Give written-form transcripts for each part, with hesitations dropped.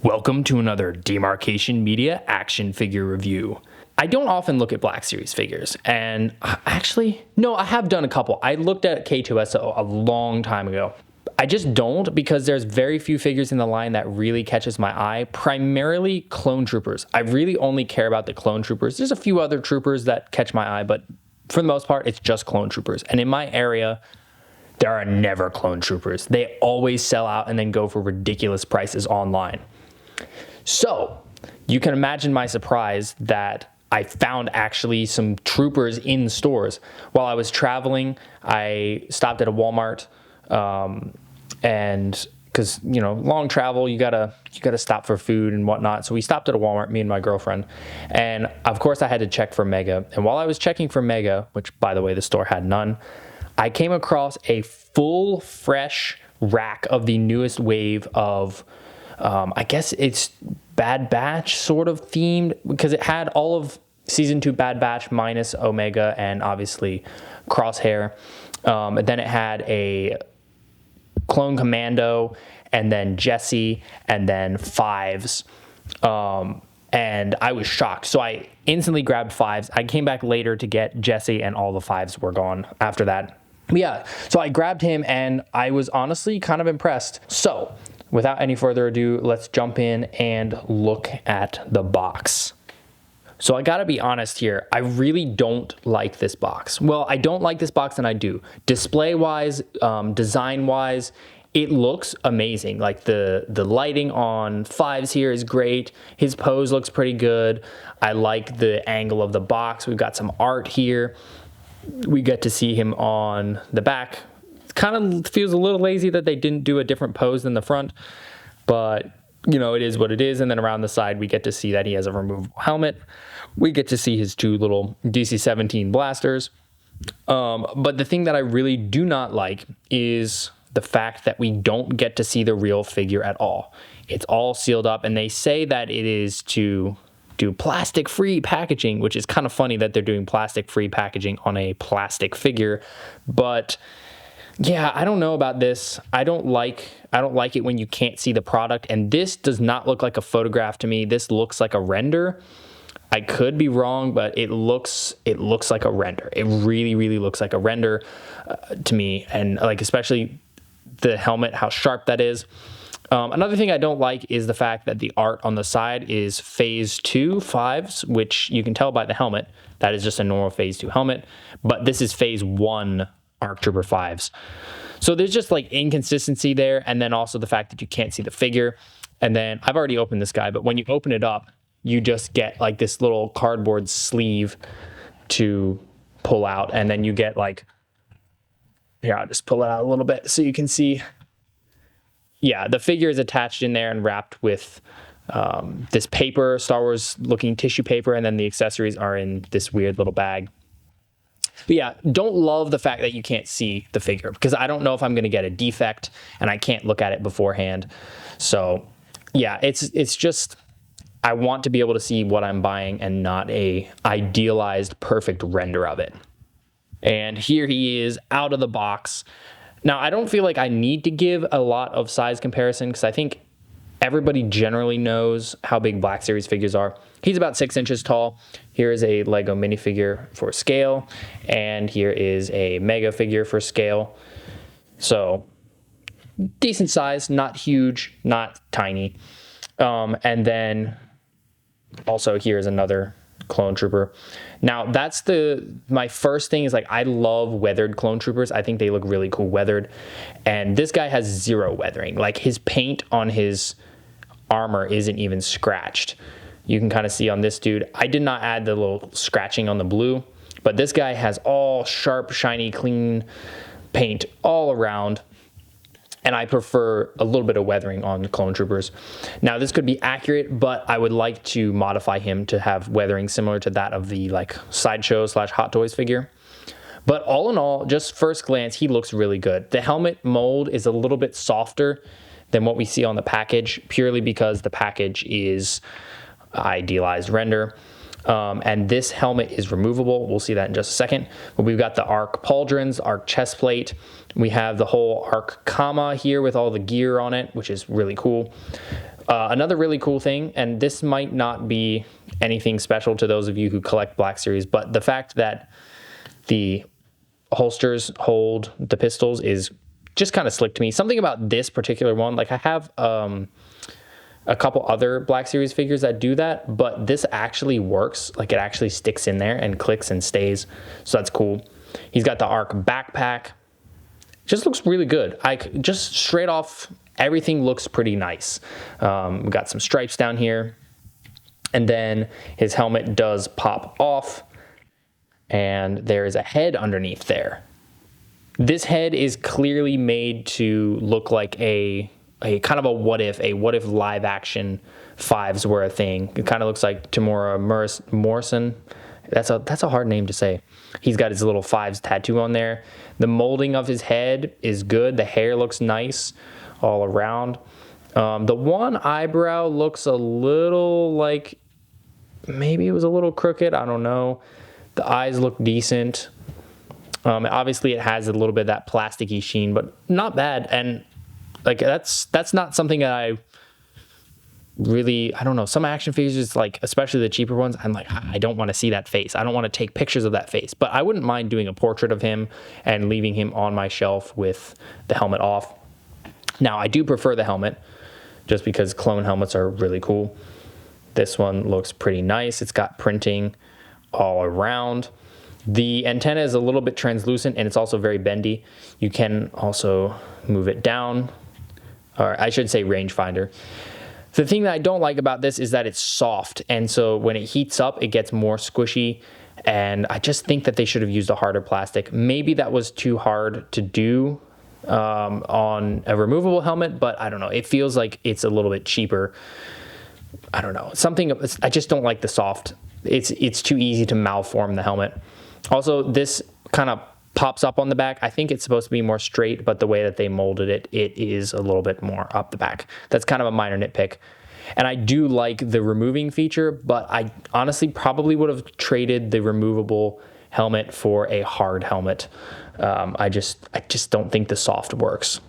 Welcome to another Demarcation Media action figure review. I don't often look at Black Series figures, and actually, no, I have done a couple. I looked at K2SO a long time ago. I just don't because there's very few figures in the line that really catches my eye, primarily clone troopers. I really only care about the clone troopers. There's a few other troopers that catch my eye, but for the most part, it's just clone troopers. And in my area, there are never clone troopers. They always sell out and then go for ridiculous prices online. So you can imagine my surprise that I found actually some troopers in stores. While I was traveling, I stopped at a Walmart, and because, you know, long travel, you gotta stop for food and whatnot. So we stopped at a Walmart, me and my girlfriend, and of course I had to check for Mega. And while I was checking for Mega, which by the way, the store had none, I came across a full fresh rack of the newest wave of, I guess it's Bad Batch sort of themed, because it had all of Season 2 Bad Batch minus Omega and obviously Crosshair. And then it had a Clone Commando and then Jesse and then Fives. And I was shocked. So I instantly grabbed Fives. I came back later to get Jesse and all the Fives were gone after that. But yeah, so I grabbed him and I was honestly kind of impressed. So without any further ado, let's jump in and look at the box. So I gotta be honest here, I really don't like this box. Well, I don't like this box and I do. Display-wise, design-wise, it looks amazing. Like the lighting on Fives here is great. His pose looks pretty good. I like the angle of the box. We've got some art here. We get to see him on the back. Kind of feels a little lazy that they didn't do a different pose than the front, but you know, it is what it is. And then around the side, we get to see that he has a removable helmet. We get to see his two little DC-17 blasters. But the thing that I really do not like is the fact that we don't get to see the real figure at all. It's all sealed up, and they say that it is to do plastic-free packaging, which is kind of funny that they're doing plastic-free packaging on a plastic figure, but yeah, I don't know about this. I don't like it when you can't see the product, and this does not look like a photograph to me. This looks like a render. I could be wrong, but it looks like a render. It really, really looks like a render to me, and like especially the helmet, how sharp that is. Another thing I don't like is the fact that the art on the side is Phase 2 Fives, which you can tell by the helmet. That is just a normal Phase 2 helmet, but this is Phase 1 ARC Trooper Fives. So there's just like inconsistency there, and then also the fact that you can't see the figure. And then I've already opened this guy, but when you open it up, you just get like this little cardboard sleeve to pull out, and then you get like, here, I'll just pull it out a little bit so you can see. Yeah, the figure is attached in there and wrapped with this paper, Star Wars looking tissue paper, and then the accessories are in this weird little bag. But yeah, don't love the fact that you can't see the figure, because I don't know if I'm going to get a defect and I can't look at it beforehand. So yeah, it's just, I want to be able to see what I'm buying and not a idealized perfect render of it. And here he is out of the box. Now, I don't feel like I need to give a lot of size comparison, because I think everybody generally knows how big Black Series figures are. He's about 6 inches tall. Here is a Lego minifigure for scale, and here is a Mega figure for scale. So decent size, not huge, not tiny. And then also here's another clone trooper. Now that's my first thing is like, I love weathered clone troopers. I think they look really cool weathered, and this guy has zero weathering. Like his paint on his armor isn't even scratched. You can kind of see on this dude, I did not add the little scratching on the blue, but this guy has all sharp, shiny, clean paint all around. And I prefer a little bit of weathering on clone troopers. Now this could be accurate, but I would like to modify him to have weathering similar to that of the like Sideshow / Hot Toys figure. But all in all, just first glance, he looks really good. The helmet mold is a little bit softer than what we see on the package, purely because the package is idealized render. And this helmet is removable. We'll see that in just a second. But we've got the ARC pauldrons, ARC chest plate. We have the whole ARC comma here with all the gear on it, which is really cool. Another really cool thing, and this might not be anything special to those of you who collect Black Series, but the fact that the holsters hold the pistols is just kind of slick to me. Something about this particular one, like I have a couple other Black Series figures that do that, but this actually works. Like it actually sticks in there and clicks and stays. So that's cool. He's got the ARC backpack. Just looks really good. Just straight off, everything looks pretty nice. We got some stripes down here. And then his helmet does pop off. And there is a head underneath there. This head is clearly made to look like a kind of a what if live action fives were a thing. It kind of looks like Tamora Morrison. That's a hard name to say. He's got his little fives tattoo on there. The molding of his head is good. The hair looks nice all around. The one eyebrow looks a little like maybe it was a little crooked. I don't know. The eyes look decent. Obviously, it has a little bit of that plasticky sheen, but not bad. And like that's not something that I don't know. Some action figures, like especially the cheaper ones, I'm like, I don't want to see that face. I don't want to take pictures of that face. But I wouldn't mind doing a portrait of him and leaving him on my shelf with the helmet off. Now, I do prefer the helmet just because clone helmets are really cool. This one looks pretty nice. It's got printing all around. The antenna is a little bit translucent and it's also very bendy. You can also move it down, or I should say rangefinder. The thing that I don't like about this is that it's soft, and so when it heats up, it gets more squishy, and I just think that they should have used a harder plastic. Maybe that was too hard to do on a removable helmet, but I don't know. It feels like it's a little bit cheaper. I don't know. I just don't like the soft. It's too easy to malform the helmet. Also, this kind of pops up on the back. I think it's supposed to be more straight, but the way that they molded it, it is a little bit more up the back. That's kind of a minor nitpick. And I do like the removing feature, but I honestly probably would have traded the removable helmet for a hard helmet. I just don't think the soft works.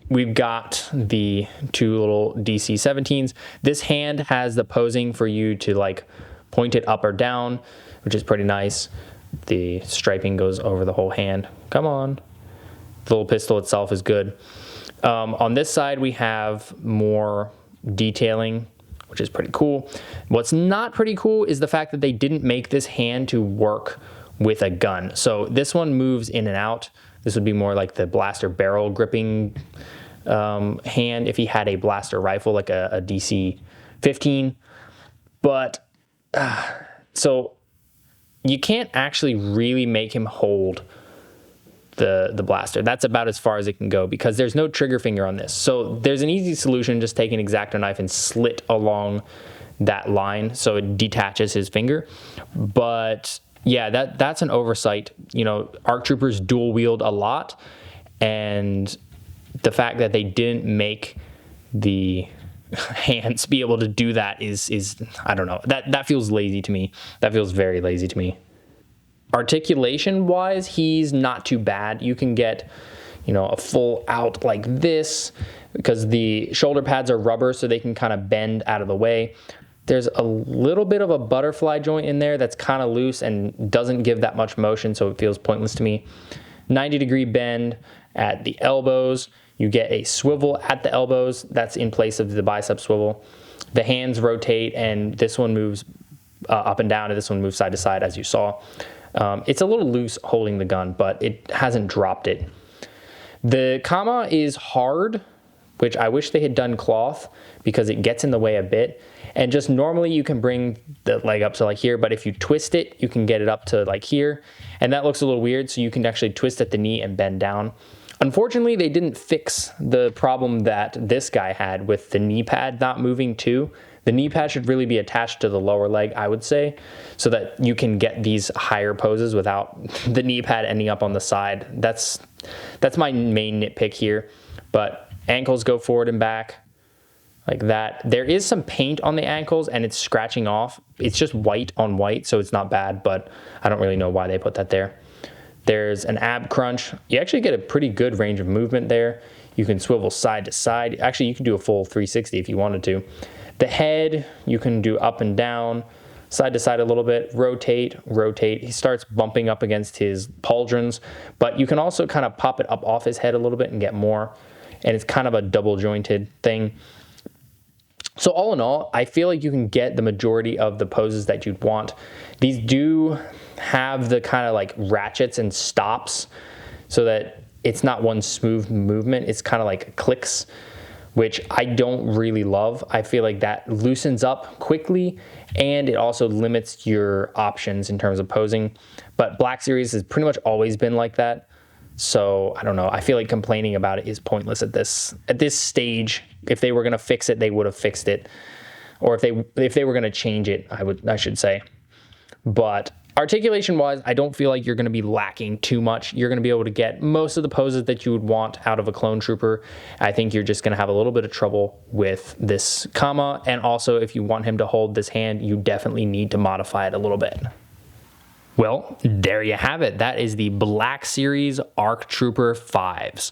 We've got the two little DC-17s. This hand has the posing for you to like point it up or down, which is pretty nice. The striping goes over the whole hand. Come on. The little pistol itself is good. On this side, we have more detailing, which is pretty cool. What's not pretty cool is the fact that they didn't make this hand to work with a gun. So this one moves in and out. This would be more like the blaster barrel gripping hand if he had a blaster rifle like a DC-15. But so you can't actually really make him hold the blaster. That's about as far as it can go because there's no trigger finger on this. So there's an easy solution, just take an X-Acto knife and slit along that line so it detaches his finger. But yeah, that's an oversight. You know, ARC Troopers dual wield a lot, and the fact that they didn't make the hands be able to do that is I don't know. That feels lazy to me. That feels very lazy to me. Articulation wise, he's not too bad. You can get, you know, a full out like this because the shoulder pads are rubber, so they can kind of bend out of the way. There's a little bit of a butterfly joint in there that's kind of loose and doesn't give that much motion, so it feels pointless to me. 90-degree bend at the elbows. You get a swivel at the elbows. That's in place of the bicep swivel. The hands rotate, and this one moves up and down, and this one moves side to side, as you saw. It's a little loose holding the gun, but it hasn't dropped it. The comma is hard, which I wish they had done cloth because it gets in the way a bit. And just normally you can bring the leg up to like here, but if you twist it, you can get it up to like here. And that looks a little weird, so you can actually twist at the knee and bend down. Unfortunately, they didn't fix the problem that this guy had with the knee pad not moving too. The knee pad should really be attached to the lower leg, I would say, so that you can get these higher poses without the knee pad ending up on the side. That's my main nitpick here. But ankles go forward and back like that. There is some paint on the ankles and it's scratching off. It's just white on white, so it's not bad, but I don't really know why they put that there. There's an ab crunch. You actually get a pretty good range of movement there. You can swivel side to side. Actually, you can do a full 360 if you wanted to. The head, you can do up and down, side to side a little bit, rotate, rotate. He starts bumping up against his pauldrons, but you can also kind of pop it up off his head a little bit and get more. And it's kind of a double jointed thing. So all in all, I feel like you can get the majority of the poses that you'd want. These do have the kind of like ratchets and stops so that it's not one smooth movement. It's kind of like clicks, which I don't really love. I feel like that loosens up quickly and it also limits your options in terms of posing. But Black Series has pretty much always been like that. So I don't know. I feel like complaining about it is pointless at this stage. If they were gonna fix it, they would have fixed it, or if they were gonna change it, I should say. But articulation wise, I don't feel like you're gonna be lacking too much. You're gonna be able to get most of the poses that you would want out of a clone trooper. I think you're just gonna have a little bit of trouble with this comma, and also if you want him to hold this hand, you definitely need to modify it a little bit. Well, there you have it. That is the Black Series ARC Trooper 5s.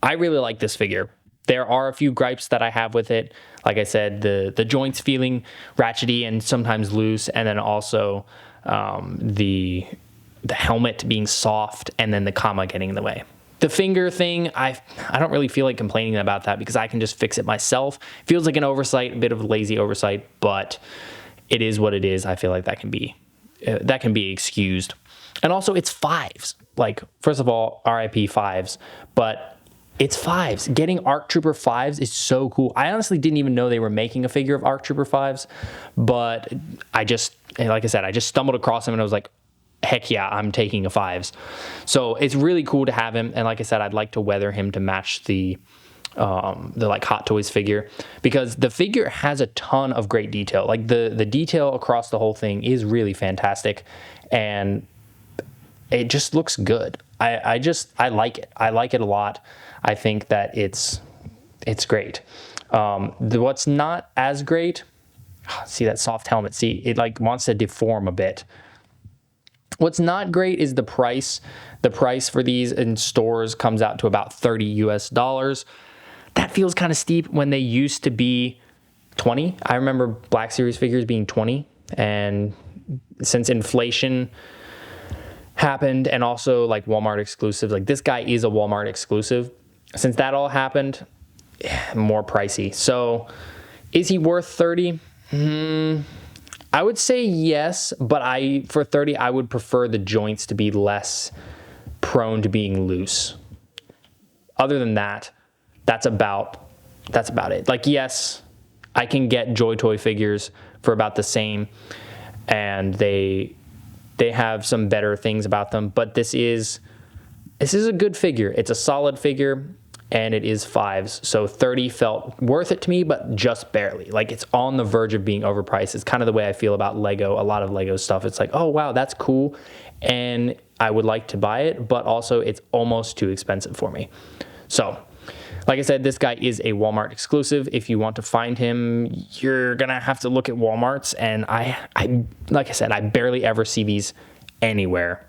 I really like this figure. There are a few gripes that I have with it. Like I said, the joints feeling ratchety and sometimes loose, and then also the helmet being soft, and then the comma getting in the way. The finger thing, I don't really feel like complaining about that because I can just fix it myself. Feels like an oversight, a bit of a lazy oversight, but it is what it is. I feel like that can be excused. And also it's 5s. Like, first of all, RIP 5s, but it's 5s. Getting ARC Trooper 5s is so cool. I honestly didn't even know they were making a figure of ARC Trooper 5s, but like I said, I just stumbled across him and I was like, heck yeah, I'm taking a 5s. So it's really cool to have him. And like I said, I'd like to weather him to match the like Hot Toys figure, because the figure has a ton of great detail. Like the detail across the whole thing is really fantastic, and it just looks good. I like it. I like it a lot. I think that it's great. What's not as great, see that soft helmet, see it like wants to deform a bit. What's not great is the price. The price for these in stores comes out to about $30 US. That feels kind of steep when they used to be 20. I remember Black Series figures being 20, and since inflation happened and also like Walmart exclusives, like this guy is a Walmart exclusive. Since that all happened, more pricey. So is he worth 30? I would say yes, but for 30, I would prefer the joints to be less prone to being loose. Other than that, that's about it. Like, yes, I can get Joy Toy figures for about the same, and they have some better things about them, but this is a good figure. It's a solid figure, and it is 5s. So 30 felt worth it to me, but just barely. Like, it's on the verge of being overpriced. It's kind of the way I feel about Lego. A lot of Lego stuff, it's like, oh wow, that's cool, and I would like to buy it, but also it's almost too expensive for me. So like I said, this guy is a Walmart exclusive. If you want to find him, you're gonna have to look at Walmarts, and I like I said, I barely ever see these anywhere.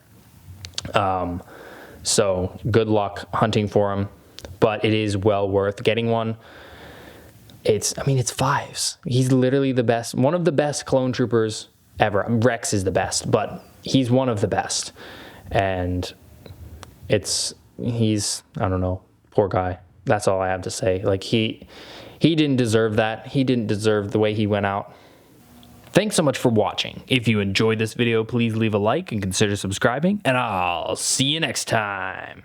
So good luck hunting for him, but it is well worth getting one. It's 5s. He's literally the best, one of the best clone troopers ever. Rex is the best, but he's one of the best, and he's I don't know, poor guy. That's all I have to say. Like, he didn't deserve that. He didn't deserve the way he went out. Thanks so much for watching. If you enjoyed this video, please leave a like and consider subscribing, and I'll see you next time.